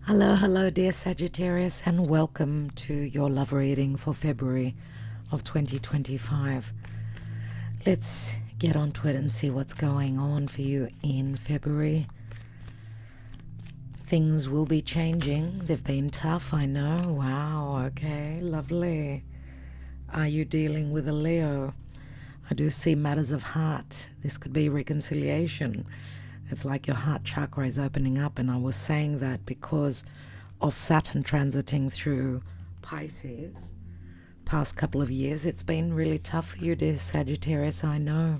Hello, dear Sagittarius, and welcome to your love reading for February of 2025. Let's get onto it and see what's going on for you in February. Things will be changing. They've been tough, I know. Wow, okay, lovely. Are you dealing with a Leo? I do see matters of heart. This could be reconciliation. It's like your heart chakra is opening up, and I was saying that because of Saturn transiting through Pisces past couple of years. It's been really tough for you, dear Sagittarius, I know.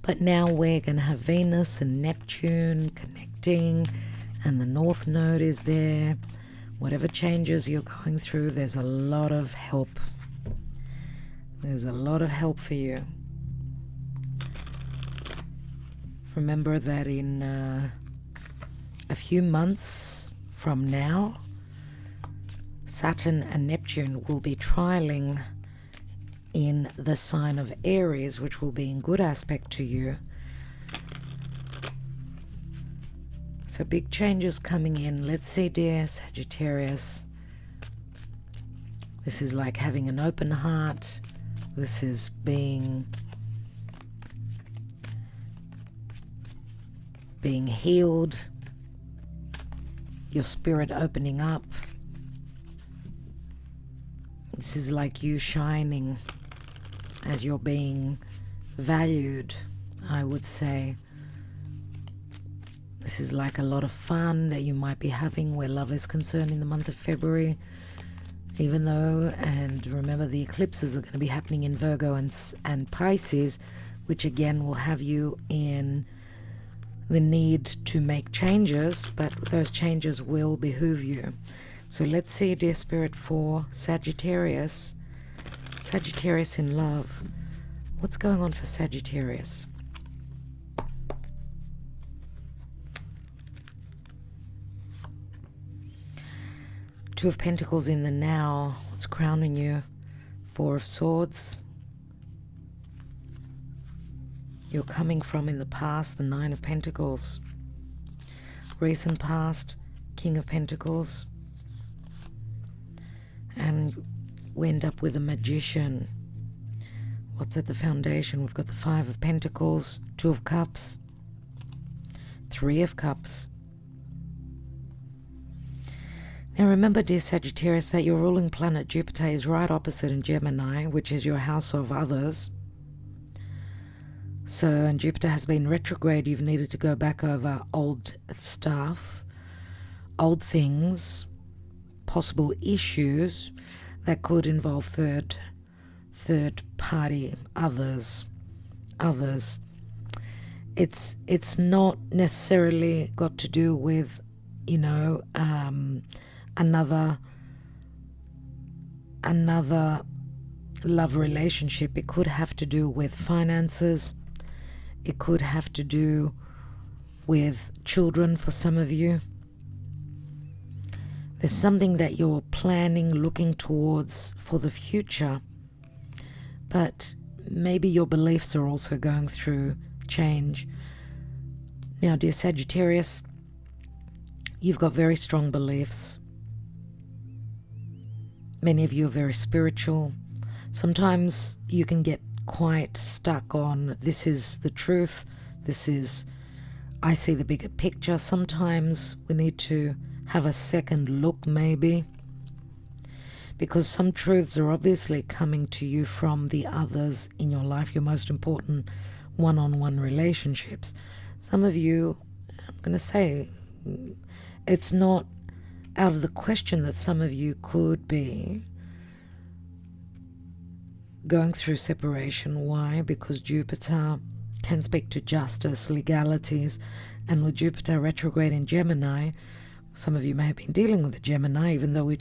But now we're going to have Venus and Neptune connecting, and the North Node is there. Whatever changes you're going through, there's a lot of help. There's a lot of help for you. Remember that in a few months from now, Saturn and Neptune will be trialing in the sign of Aries, which will be in good aspect to you. So big changes coming in. Let's see, dear Sagittarius. This is like having an open heart. This is being healed, your spirit opening up. This is like you shining as you're being valued, I would say. This is like a lot of fun that you might be having where love is concerned in the month of February, even though, and remember, the eclipses are going to be happening in Virgo and Pisces, which again will have you in the need to make changes, but those changes will behoove you. So let's see, dear Spirit, for Sagittarius. Sagittarius in love. What's going on for Sagittarius? Two of Pentacles in the now. What's crowning you? Four of Swords. You're coming from in the past, the Nine of Pentacles. Recent past, King of Pentacles. And we end up with a Magician. What's at the foundation? We've got the Five of Pentacles, Two of Cups, Three of Cups. Now remember, dear Sagittarius, that your ruling planet Jupiter is right opposite in Gemini, which is your house of others. So, and Jupiter has been retrograde. You've needed to go back over old stuff, old things, possible issues that could involve third party, others. It's not necessarily got to do with, another love relationship. It could have to do with finances. It could have to do with children for some of you. There's something that you're planning, looking towards for the future, but maybe your beliefs are also going through change. Now, dear Sagittarius, you've got very strong beliefs. Many of you are very spiritual. Sometimes you can get quite stuck on, this is the truth, I see the bigger picture. Sometimes we need to have a second look, maybe, because some truths are obviously coming to you from the others in your life, your most important one-on-one relationships. Some of you, I'm going to say, it's not out of the question that some of you could be going through separation. Why? Because Jupiter can speak to justice, legalities, and with Jupiter retrograde in Gemini, some of you may have been dealing with a Gemini, even though we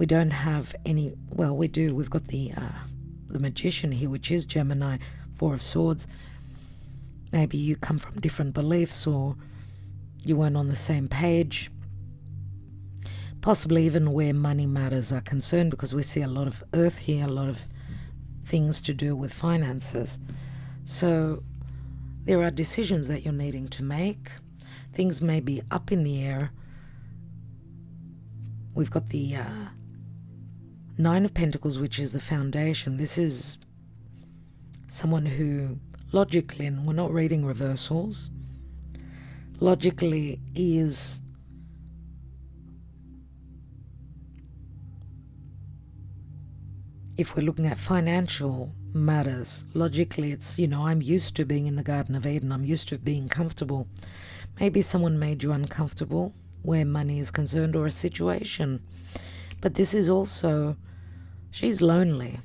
don't have any. Well, we do. We've got the Magician here, which is Gemini, Four of Swords. Maybe you come from different beliefs, or you weren't on the same page. Possibly even where money matters are concerned, because we see a lot of earth here, a lot of things to do with finances. So there are decisions that you're needing to make. Things may be up in the air We've got the Nine of Pentacles, which is the foundation. This is someone who logically, and we're not reading reversals, logically is if we're looking at financial matters, logically it's, I'm used to being in the Garden of Eden. I'm used to being comfortable. Maybe someone made you uncomfortable where money is concerned, or a situation. But this is also, she's lonely.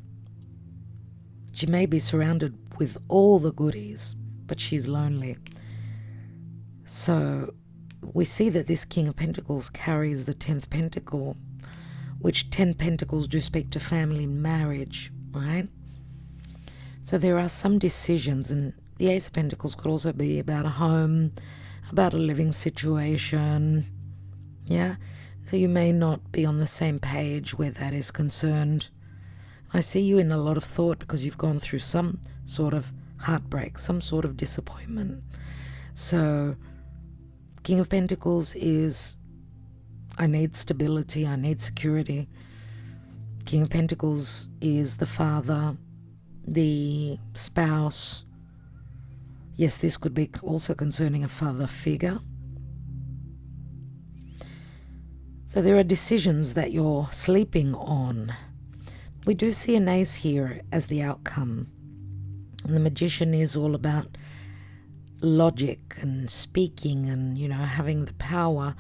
She may be surrounded with all the goodies, but she's lonely. So we see that this King of Pentacles carries the 10th Pentacle, which 10 Pentacles do speak to family and marriage, right? So there are some decisions, and the Ace of Pentacles could also be about a home, about a living situation, yeah? So you may not be on the same page where that is concerned. I see you in a lot of thought because you've gone through some sort of heartbreak, some sort of disappointment. So King of Pentacles is, I need stability, I need security. King of Pentacles is the father, the spouse. Yes, this could be also concerning a father figure. So there are decisions that you're sleeping on. We do see an ace here as the outcome. And the Magician is all about logic and speaking and, having the power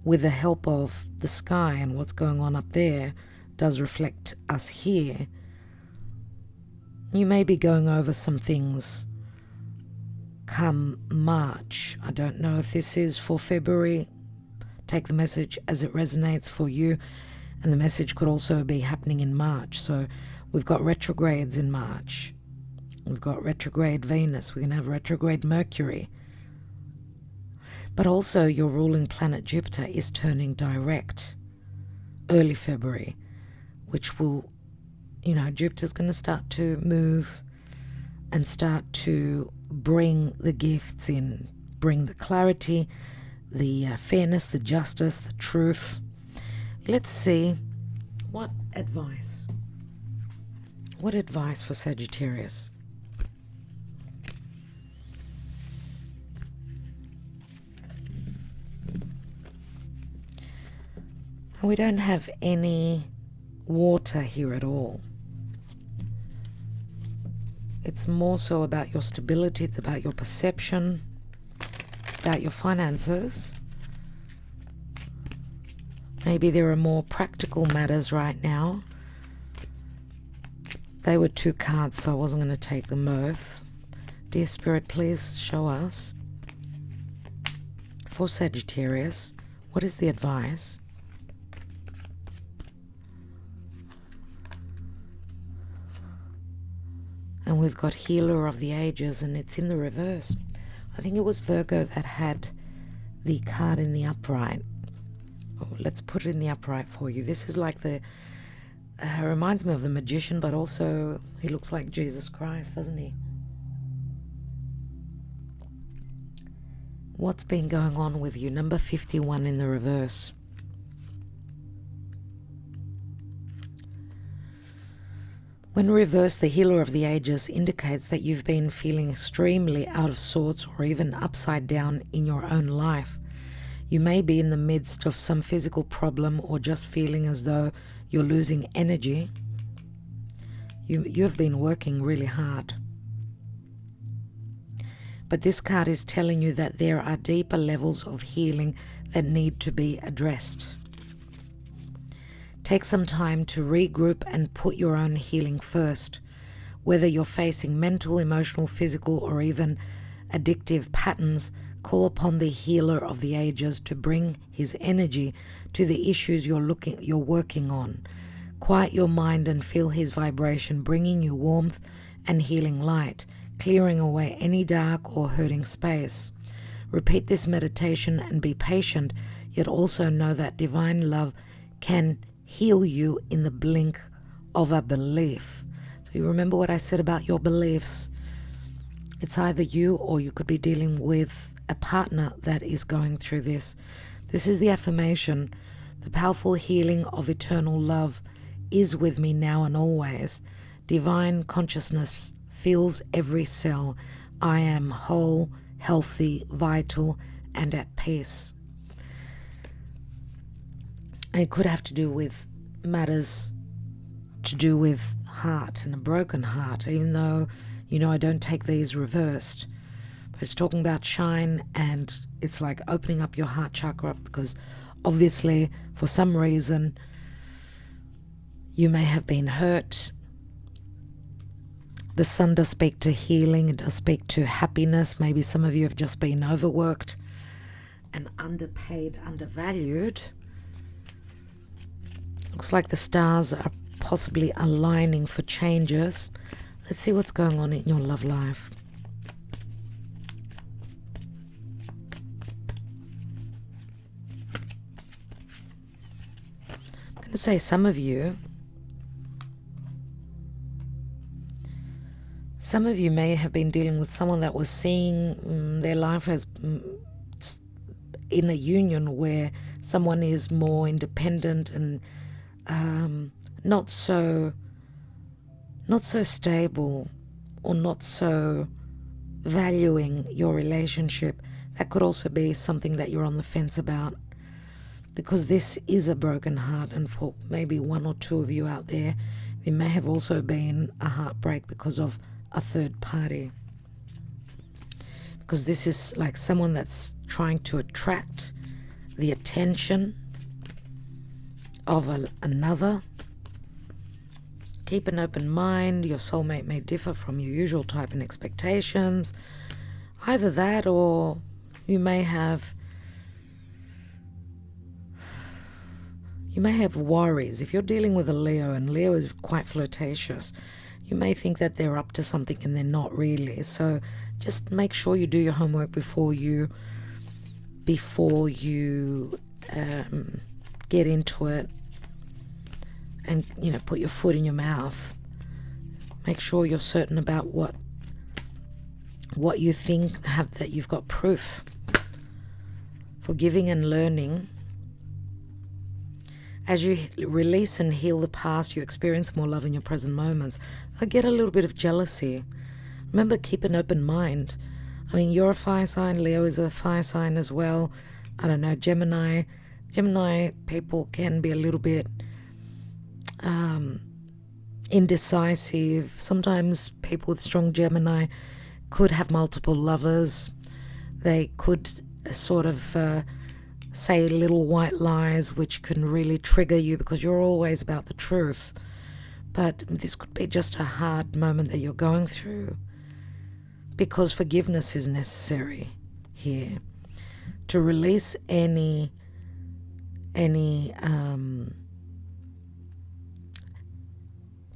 with the help of the sky, and what's going on up there does reflect us here. You may be going over some things come March. I don't know if this is for February. Take the message as it resonates for you. And the message could also be happening in March. So we've got retrogrades in March. We've got retrograde Venus. We're going to have retrograde Mercury. But also your ruling planet Jupiter is turning direct early February, which will, Jupiter's going to start to move and start to bring the gifts in, bring the clarity, the fairness, the justice, the truth. Let's see what advice for Sagittarius. We don't have any water here at all. It's more so about your stability, it's about your perception, about your finances. Maybe there are more practical matters right now. They were 2 cards, so I wasn't going to take them both. Dear Spirit, please show us. For Sagittarius, what is the advice? And we've got Healer of the Ages, and it's in the reverse. I think it was Virgo that had the card in the upright. Oh, let's put it in the upright for you. This is like the... reminds me of the Magician, but also he looks like Jesus Christ, doesn't he? What's been going on with you? Number 51 in the reverse. When reversed, the Healer of the Ages indicates that you've been feeling extremely out of sorts or even upside down in your own life. You may be in the midst of some physical problem or just feeling as though you're losing energy. You have been working really hard. But this card is telling you that there are deeper levels of healing that need to be addressed. Take some time to regroup and put your own healing first. Whether you're facing mental, emotional, physical, or even addictive patterns, call upon the Healer of the Ages to bring his energy to the issues you're working on. Quiet your mind and feel his vibration, bringing you warmth and healing light, clearing away any dark or hurting space. Repeat this meditation and be patient, yet also know that divine love can heal you in the blink of a belief. So you remember what I said about your beliefs. It's either you or you could be dealing with a partner that is going through this. This is the affirmation The powerful healing of eternal love is with me now and always. Divine consciousness fills every cell. I am whole, healthy, vital, and at peace. It could have to do with matters to do with heart and a broken heart, even though, I don't take these reversed. But it's talking about shine, and it's like opening up your heart chakra, because obviously, for some reason, you may have been hurt. The sun does speak to healing. It does speak to happiness. Maybe some of you have just been overworked and underpaid, undervalued. Looks like the stars are possibly aligning for changes. Let's see what's going on in your love life. I'm going to say some of you may have been dealing with someone that was seeing their life as just in a union where someone is more independent and not so stable, or not so valuing your relationship. That could also be something that you're on the fence about, because this is a broken heart, and for maybe one or two of you out there, there may have also been a heartbreak because of a third party, because this is like someone that's trying to attract the attention of another. Keep an open mind. Your soulmate may differ from your usual type and expectations. Either that, or you may have worries. If you're dealing with a Leo, and Leo is quite flirtatious, you may think that they're up to something and they're not really. So just make sure you do your homework before you get into it, and put your foot in your mouth. Make sure you're certain about what you think, that you've got proof. Forgiving and learning. As you release and heal the past, you experience more love in your present moments. I get a little bit of jealousy. Remember, keep an open mind. I mean, you're a fire sign. Leo is a fire sign as well. I don't know, Gemini people can be a little bit indecisive. Sometimes people with strong Gemini could have multiple lovers. They could sort of say little white lies which can really trigger you, because you're always about the truth. But this could be just a hard moment that you're going through, because forgiveness is necessary here to release any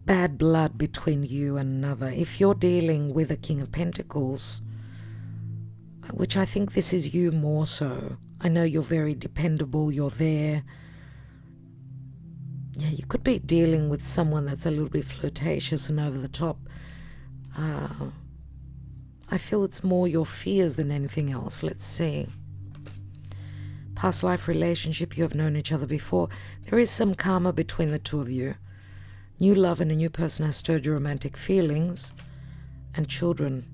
bad blood between you and another. If you're dealing with a King of Pentacles, which I think this is you more so, I know you're very dependable, you're there. Yeah, you could be dealing with someone that's a little bit flirtatious and over the top. I feel it's more your fears than anything else. Let's see. Past life relationship, you have known each other before. There is some karma between the two of you. New love and a new person has stirred your romantic feelings. And children.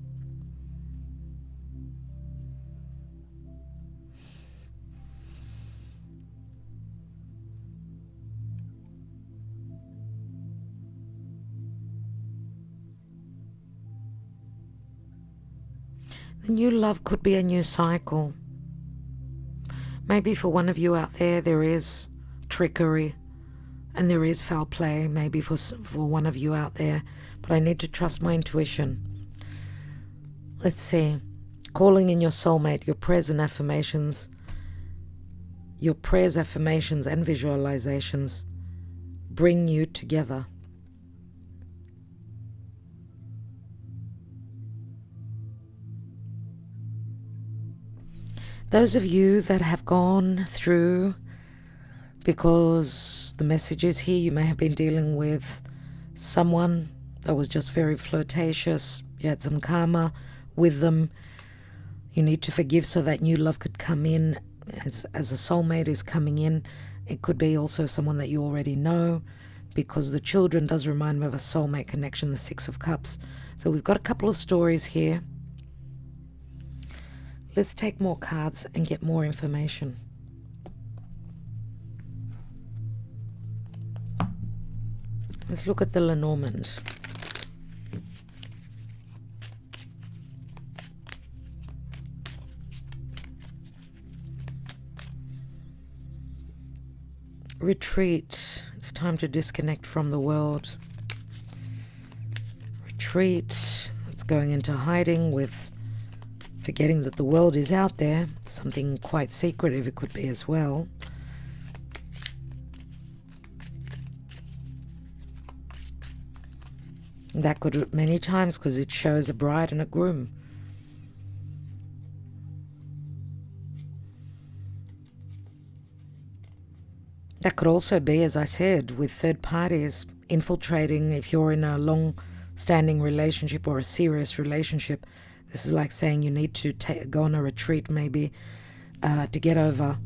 The new love could be a new cycle. Maybe for one of you out there is trickery and there is foul play, maybe for one of you out there, but I need to trust my intuition. Let's see. Calling in your soulmate, your prayers, affirmations, and visualizations bring you together. Those of you that have gone through, because the message is here, you may have been dealing with someone that was just very flirtatious. You had some karma with them. You need to forgive so that new love could come in as a soulmate is coming in. It could be also someone that you already know, because the children does remind me of a soulmate connection, the Six of Cups. So we've got a couple of stories here. Let's take more cards and get more information. Let's look at the Lenormand. Retreat. It's time to disconnect from the world. Retreat. It's going into hiding with forgetting that the world is out there. Something quite secretive it could be as well. That could many times, because it shows a bride and a groom. That could also be, as I said, with third parties infiltrating. If you're in a long-standing relationship or a serious relationship, this is like saying you need to go on a retreat maybe to get over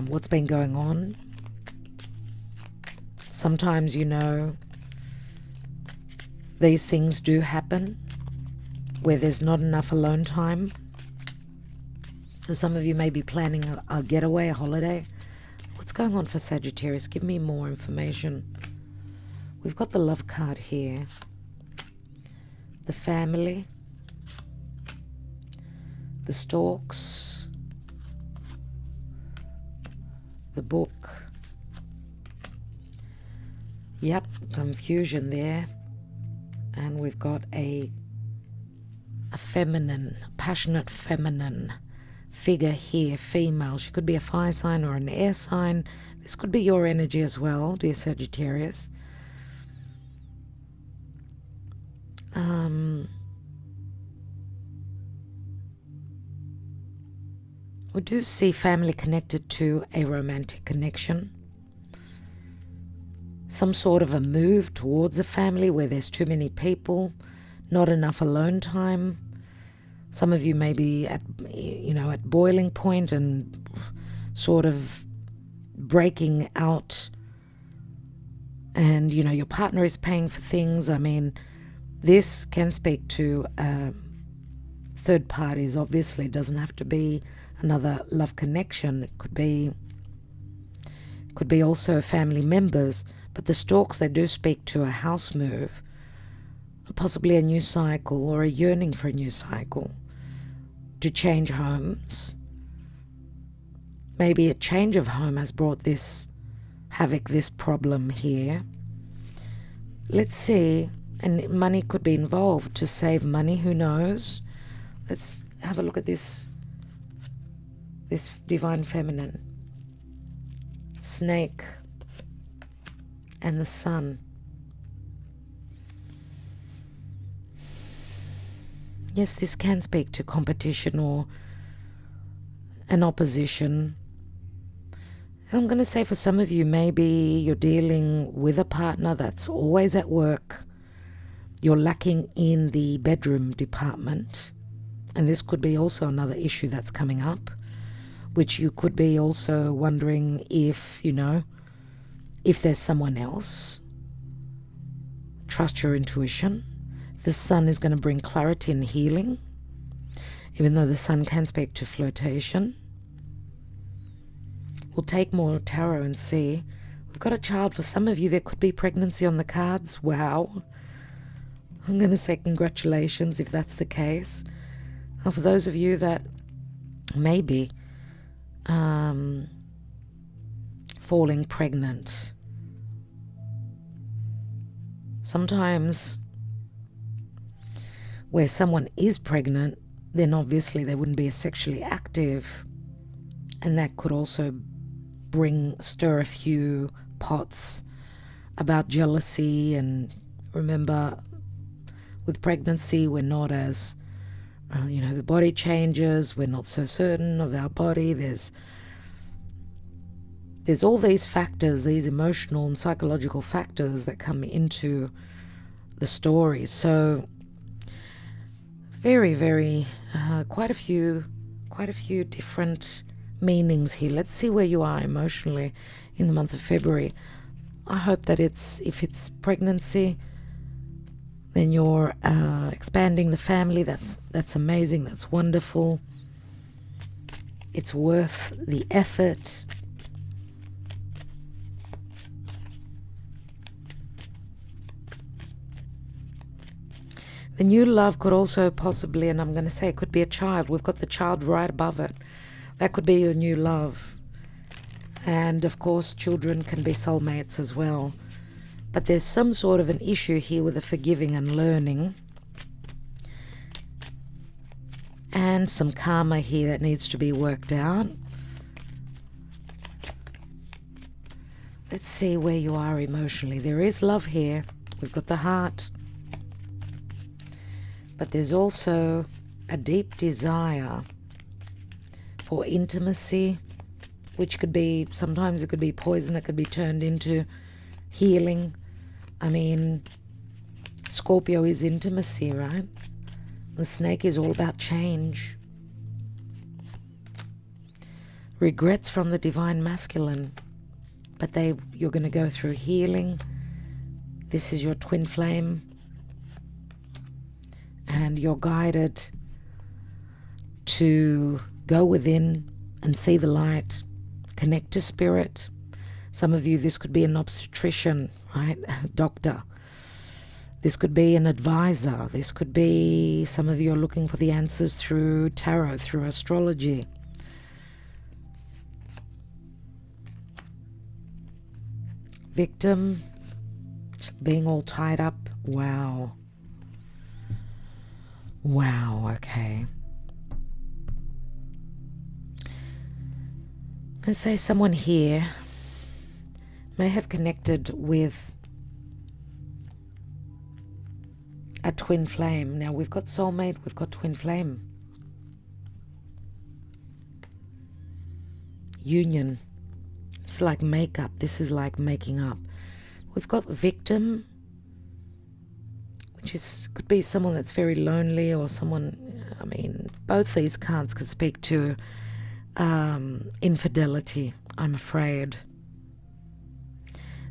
what's been going on. Sometimes, you know, these things do happen where there's not enough alone time. So some of you may be planning a getaway, a holiday. What's going on for Sagittarius? Give me more information. We've got the Love card here. The Family. The Storks. The Book. Yep, confusion there. And we've got a feminine, passionate feminine figure here, female. She could be a fire sign or an air sign. This could be your energy as well, dear Sagittarius. We do see family connected to a romantic connection. Some sort of a move towards a family where there's too many people, not enough alone time. Some of you may be at boiling point and sort of breaking out, and your partner is paying for things. I mean, this can speak to third parties. Obviously, it doesn't have to be another love connection. It could be also family members. But the Storks, they do speak to a house move, possibly a new cycle or a yearning for a new cycle, to change homes. Maybe a change of home has brought this havoc, this problem here. Let's see, and money could be involved to save money, who knows? Let's have a look at this Divine Feminine. Snake. And the Sun. Yes, this can speak to competition or an opposition. And I'm going to say for some of you, maybe you're dealing with a partner that's always at work. You're lacking in the bedroom department. And this could be also another issue that's coming up, which you could be also wondering if there's someone else. Trust your intuition. The Sun is going to bring clarity and healing, even though the Sun can speak to flirtation. We'll take more tarot and see. We've got a child. For some of you, there could be pregnancy on the cards. Wow. I'm going to say congratulations if that's the case. And for those of you that may be falling pregnant, sometimes where someone is pregnant, then obviously they wouldn't be as sexually active, and that could also stir a few pots about jealousy. And remember, with pregnancy, we're not as the body changes, we're not so certain of our body. There's all these factors, these emotional and psychological factors that come into the story. So very, very, quite a few different meanings here. Let's see where you are emotionally in the month of February. I hope that if it's pregnancy, then you're expanding the family. That's amazing. That's wonderful. It's worth the effort. The new love could also possibly, and I'm going to say it could be a child. We've got the child right above it. That could be your new love. And of course, children can be soulmates as well. But there's some sort of an issue here with the forgiving and learning. And some karma here that needs to be worked out. Let's see where you are emotionally. There is love here. We've got the heart. But there's also a deep desire for intimacy, which could be, sometimes it could be poison that could be turned into healing. I mean, Scorpio is intimacy, right? The snake is all about change. Regrets from the divine masculine, but you're going to go through healing. This is your twin flame. And you're guided to go within and see the light, connect to spirit. Some of you, this could be an obstetrician, right? Doctor. This could be an advisor. This could be, some of you are looking for the answers through tarot, through astrology. Victim, being all tied up. Wow. Wow, okay. Let's say someone here may have connected with a twin flame. Now we've got soulmate, we've got twin flame. Union. It's like makeup. This is like making up. We've got victim, which could be someone that's very lonely, or someone, I mean, both these cards could speak to infidelity, I'm afraid.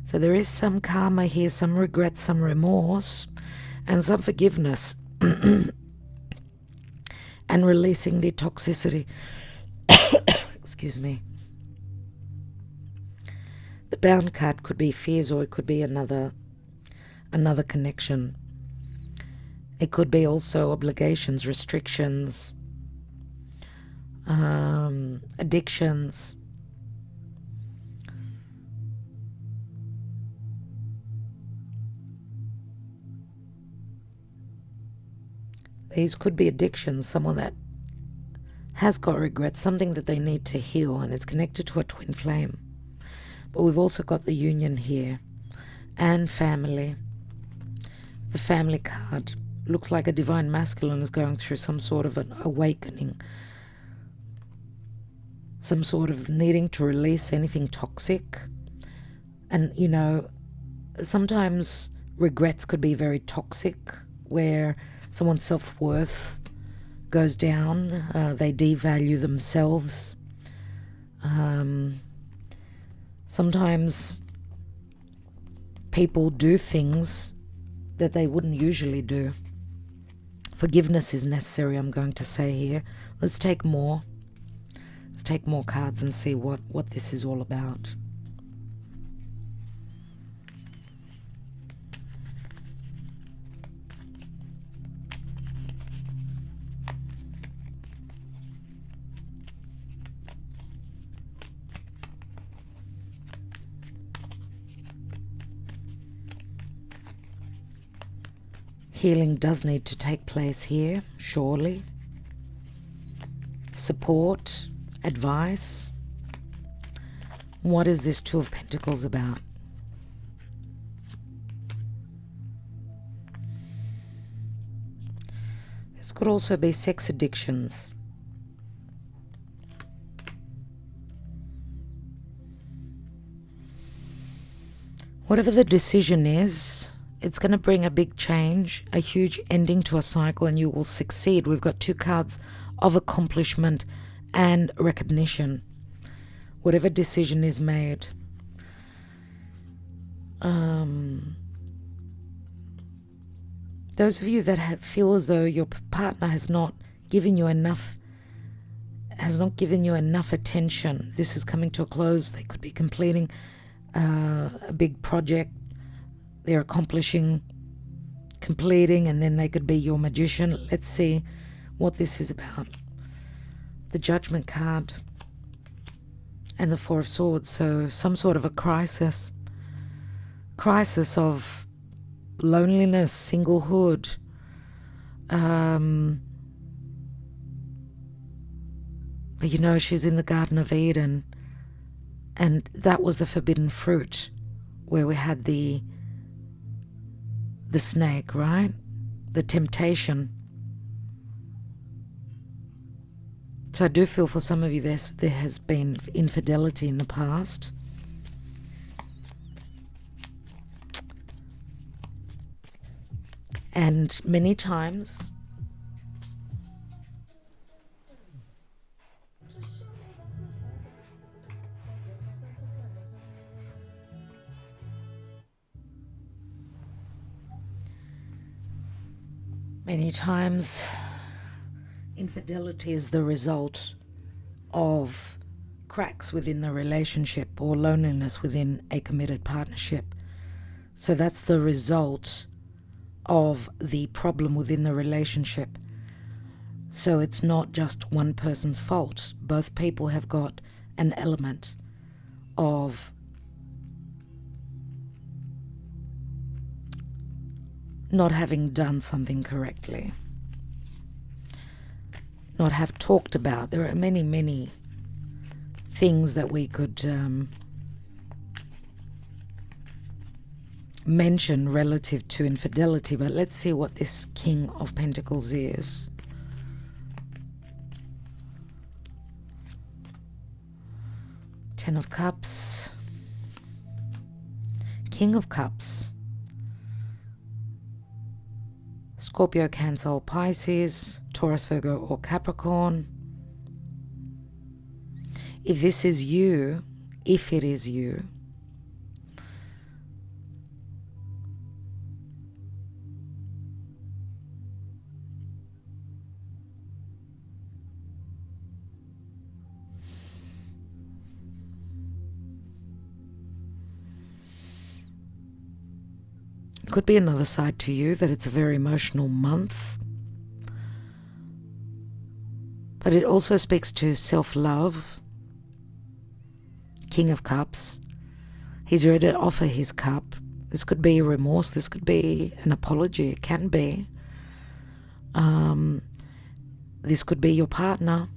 So there is some karma here, some regret, some remorse, and some forgiveness. And releasing the toxicity. Excuse me. The bound card could be fears, or it could be another connection. It could be also obligations, restrictions, addictions. These could be addictions, someone that has got regrets, something that they need to heal, and it's connected to a twin flame. But we've also got the union here, and family. The family card looks like a divine masculine is going through some sort of an awakening, some sort of needing to release anything toxic. And, you know, sometimes regrets could be very toxic, where someone's self-worth goes down, they devalue themselves. Sometimes people do things that they wouldn't usually do. Forgiveness is necessary, I'm going to say here. Let's take more. Let's take more cards and see what this is all about. Healing does need to take place here, surely. Support, advice. What is this Two of Pentacles about? This could also be sex addictions. Whatever the decision is, it's going to bring a big change, a huge ending to a cycle, and you will succeed. We've got two cards of accomplishment and recognition. whatever decision is made, those of you that feel as though your partner has not given you enough attention, this is coming to a close. They could be completing a big project they're completing, and then they could be your magician. Let's see what this is about. The Judgment card and the Four of Swords. So some sort of a crisis of loneliness, singlehood, you know, she's in the Garden of Eden, and that was the forbidden fruit where we had the snake, right? The temptation. So I do feel for some of you there has been infidelity in the past. And many times infidelity is the result of cracks within the relationship or loneliness within a committed partnership. So that's the result of the problem within the relationship. So it's not just one person's fault. Both people have got an element of not having done something correctly, not have talked about. There are many, many things that we could mention relative to infidelity, but let's see what this King of Pentacles is. Ten of Cups, King of Cups, Scorpio, Cancer or Pisces, Taurus, Virgo or Capricorn. If this is you, if it is you, it could be another side to you that it's a very emotional month. But it also speaks to self-love. King of Cups. He's ready to offer his cup. This could be a remorse. This could be an apology. It can be. This could be your partner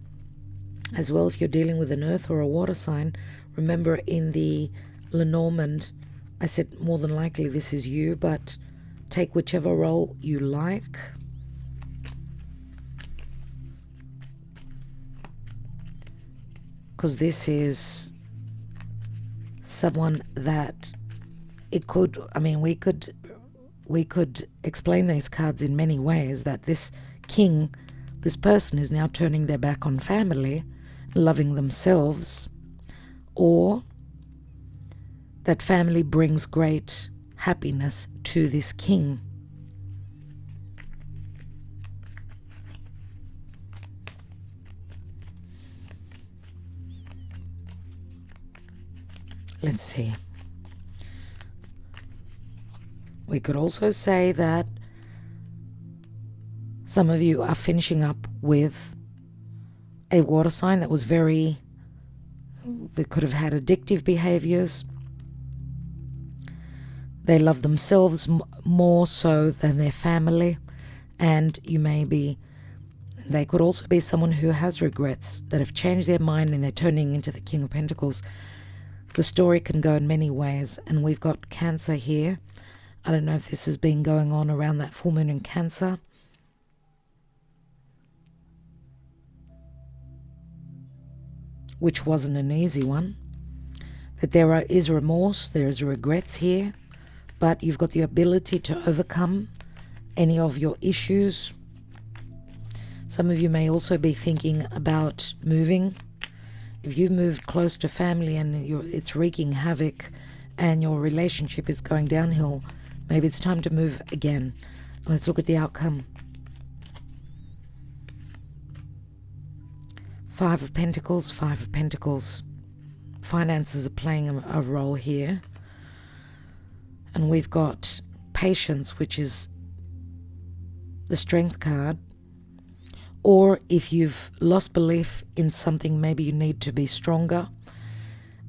as well if you're dealing with an earth or a water sign. Remember in the Lenormand, I said more than likely this is you, but take whichever role you like. Because this is someone that it could, I mean, we could explain these cards in many ways, that this king, this person is now turning their back on family, loving themselves, or that family brings great happiness to this king. Let's see. We could also say that some of you are finishing up with a water sign that was they could have had addictive behaviors. They love themselves more so than their family, and they could also be someone who has regrets, that have changed their mind and they're turning into the King of Pentacles. The story can go in many ways, and we've got Cancer here. I don't know if this has been going on around that full moon in Cancer. Which wasn't an easy one. That there is remorse, there is regrets here, but you've got the ability to overcome any of your issues. Some of you may also be thinking about moving If you've moved close to family and it's wreaking havoc and your relationship is going downhill, maybe it's time to move again. Let's look at the outcome. Five of Pentacles, Five of Pentacles. Finances are playing a role here. And we've got Patience, which is the Strength card. Or if you've lost belief in something, maybe you need to be stronger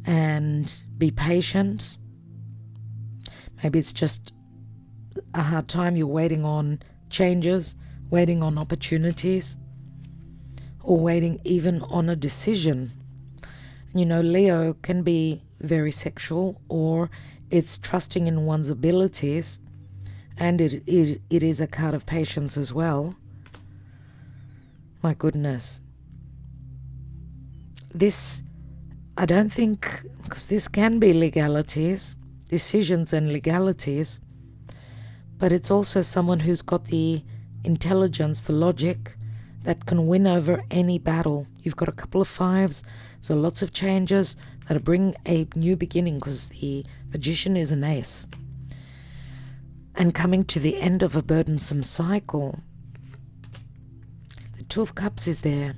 and be patient. Maybe it's just a hard time. You're waiting on changes, waiting on opportunities, or waiting even on a decision. You know, Leo can be very sexual, or it's trusting in one's abilities, and it is a card of patience as well. My goodness. This, I don't think, because this can be legalities, decisions and legalities, but it's also someone who's got the intelligence, the logic, that can win over any battle. You've got a couple of fives, so lots of changes that bring a new beginning, because the Magician is an ace. And coming to the end of a burdensome cycle. The Two of Cups is there.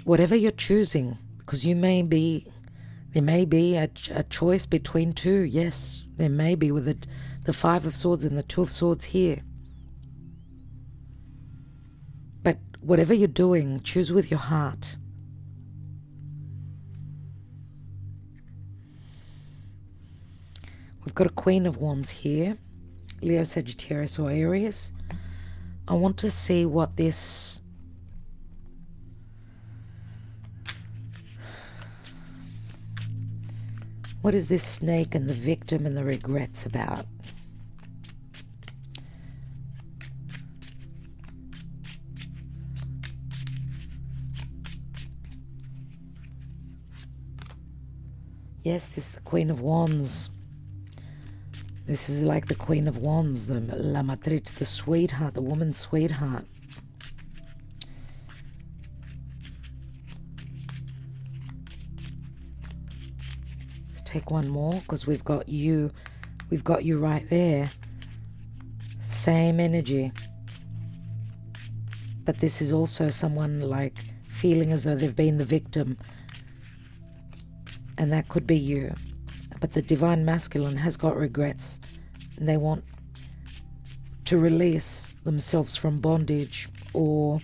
Whatever you're choosing, because there may be a choice between two. Yes, there may be, with the Five of Swords and the Two of Swords here. But whatever you're doing, choose with your heart. We've got a Queen of Wands here. Leo, Sagittarius or Aries. I want to see what this... What is this snake and the victim and the regrets about? Yes, this is the Queen of Wands. This is like the Queen of Wands, the La Matrice, the sweetheart, the woman's sweetheart. Let's take one more, because we've got you right there. Same energy. But this is also someone like feeling as though they've been the victim. And that could be you. But the Divine Masculine has got regrets, and they want to release themselves from bondage, or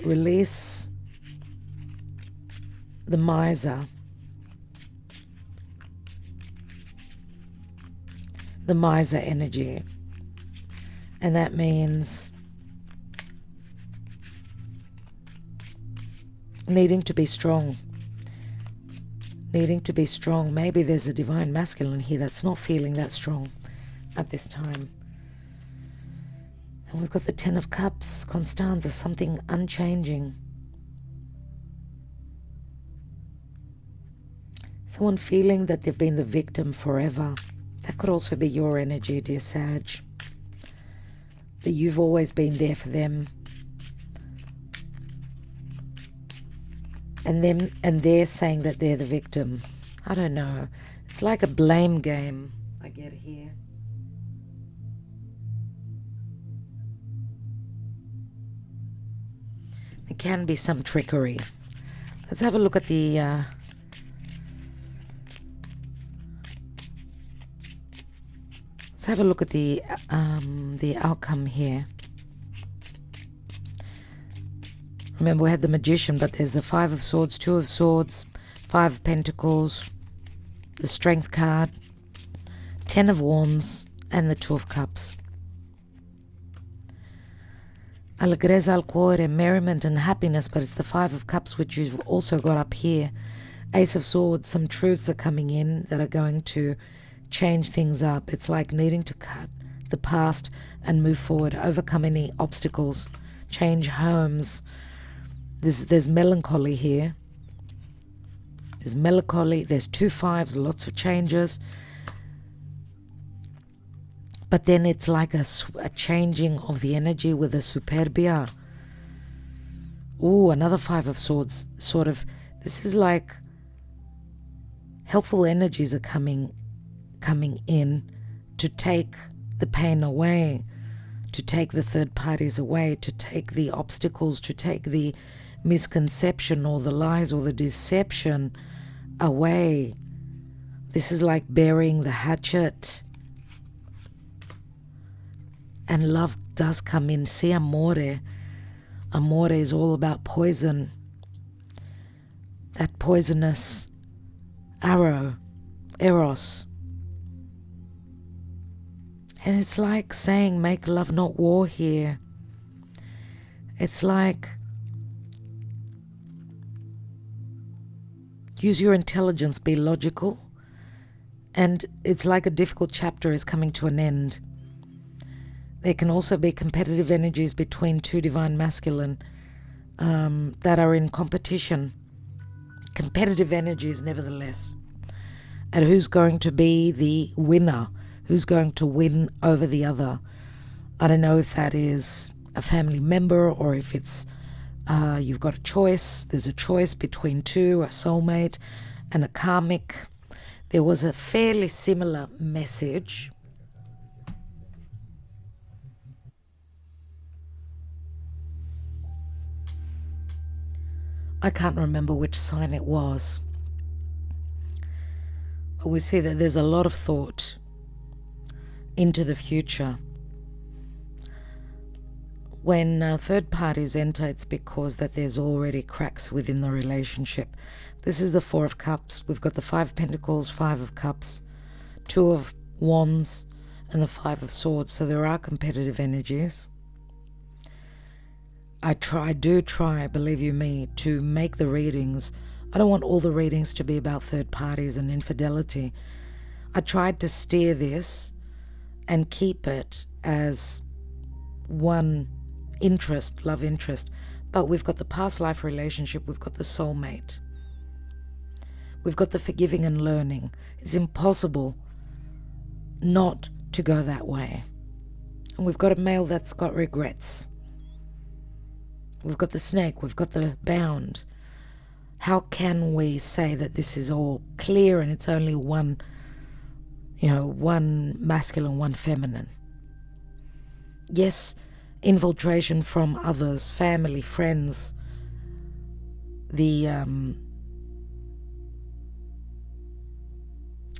release the miser. The miser energy. And that means needing to be strong. Needing to be strong. Maybe there's a Divine Masculine here that's not feeling that strong at this time. And we've got the Ten of Cups, Constanza, something unchanging. Someone feeling that they've been the victim forever. That could also be your energy, dear Sag. That you've always been there for them. And they're saying that they're the victim. I don't know. It's like a blame game I get here. There can be some trickery. Let's have a look at the outcome here. Remember, we had the Magician, but there's the Five of Swords, Two of Swords, Five of Pentacles, the Strength card, Ten of Wands, and the Two of Cups. Allegrezza al cuore, merriment and happiness, but it's the Five of Cups, which you've also got up here. Ace of Swords, some truths are coming in that are going to change things up. It's like needing to cut the past and move forward, overcome any obstacles, change homes. There's melancholy here. There's melancholy. There's two fives, lots of changes. But then it's like a changing of the energy with the Superbia. Ooh, another Five of Swords. Sort of, this is like helpful energies are coming in to take the pain away, to take the third parties away, to take the obstacles, to take the misconception or the lies or the deception away. This is like burying the hatchet. And love does come in. See, amore. Amore is all about poison. That poisonous arrow, eros. And it's like saying, make love, not war here. It's like, use your intelligence, be logical. And it's like a difficult chapter is coming to an end. There can also be competitive energies between two divine masculine that are in competition. Competitive energies, nevertheless. And who's going to be the winner? Who's going to win over the other? I don't know if that is a family member or if it's you've got a choice. There's a choice between two, a soulmate and a karmic. There was a fairly similar message. I can't remember which sign it was. But we see that there's a lot of thought into the future. When third parties enter, it's because that there's already cracks within the relationship. This is the Four of Cups. We've got the Five of Pentacles, Five of Cups, Two of Wands, and the Five of Swords. So there are competitive energies. I do try, believe you me, to make the readings. I don't want all the readings to be about third parties and infidelity. I tried to steer this and keep it as one interest, love interest. But we've got the past life relationship, we've got the soulmate. We've got the forgiving and learning. It's impossible not to go that way. And we've got a male that's got regrets. We've got the snake, we've got the bound. How can we say that this is all clear and it's only one, one masculine, one feminine? Yes, infiltration from others, family, friends, the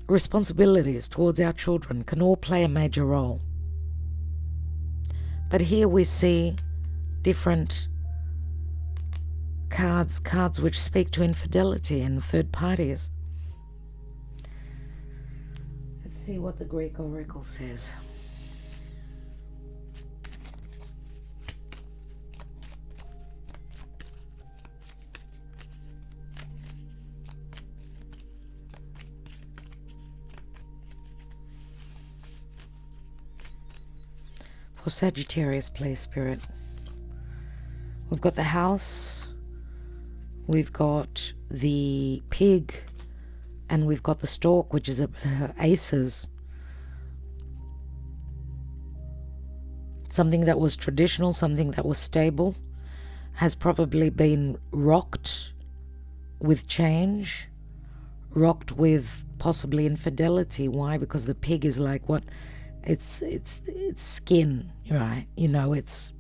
responsibilities towards our children can all play a major role. But here we see different cards which speak to infidelity and third parties. Let's see what the Greek oracle says. For Sagittarius, please, Spirit. We've got the house. We've got the pig, and we've got the stork, which is aces. Something that was traditional, something that was stable, has probably been rocked with change, rocked with possibly infidelity. Why? Because the pig is like what? It's skin, right? It's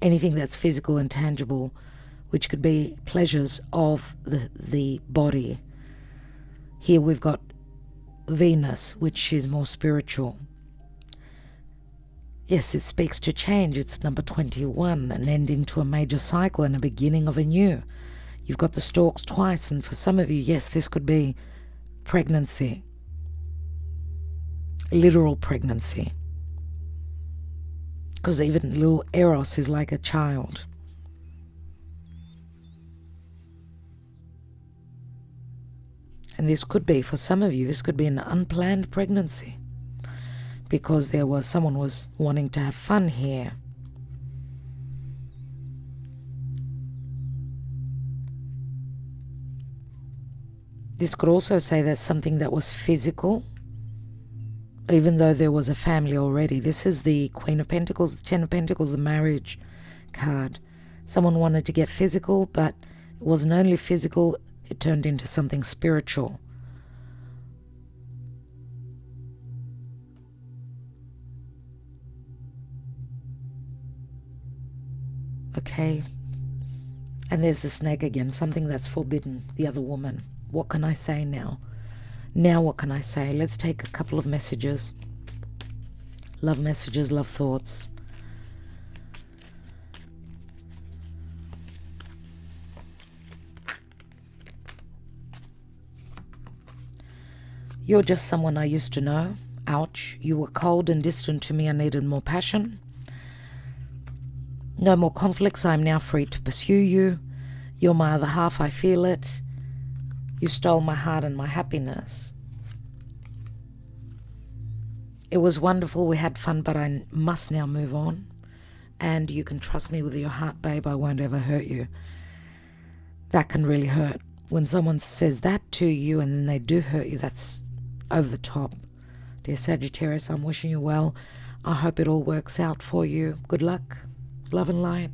anything that's physical and tangible, which could be pleasures of the body. Here we've got Venus, which is more spiritual. Yes, it speaks to change. It's number 21, an ending to a major cycle and a beginning of a new. You've got the storks twice, and for some of you, yes, this could be pregnancy. Literal pregnancy. Because even little Eros is like a child. And this could be, for some of you, this could be an unplanned pregnancy. Because someone was wanting to have fun here. This could also say that something that was physical even though there was a family already. This is the Queen of Pentacles, the Ten of Pentacles, the marriage card. Someone wanted to get physical, but it wasn't only physical, it turned into something spiritual. Okay. And there's the snake again, something that's forbidden, the other woman. What can I say now? Now what can I say? Let's take a couple of messages. Love messages, love thoughts. You're just someone I used to know. Ouch. You were cold and distant to me. I needed more passion. No more conflicts. I'm now free to pursue you. You're my other half. I feel it. You stole my heart and my happiness. It was wonderful. We had fun, but I must now move on. And you can trust me with your heart, babe. I won't ever hurt you. That can really hurt. When someone says that to you and then they do hurt you, that's over the top. Dear Sagittarius, I'm wishing you well. I hope it all works out for you. Good luck. Love and light.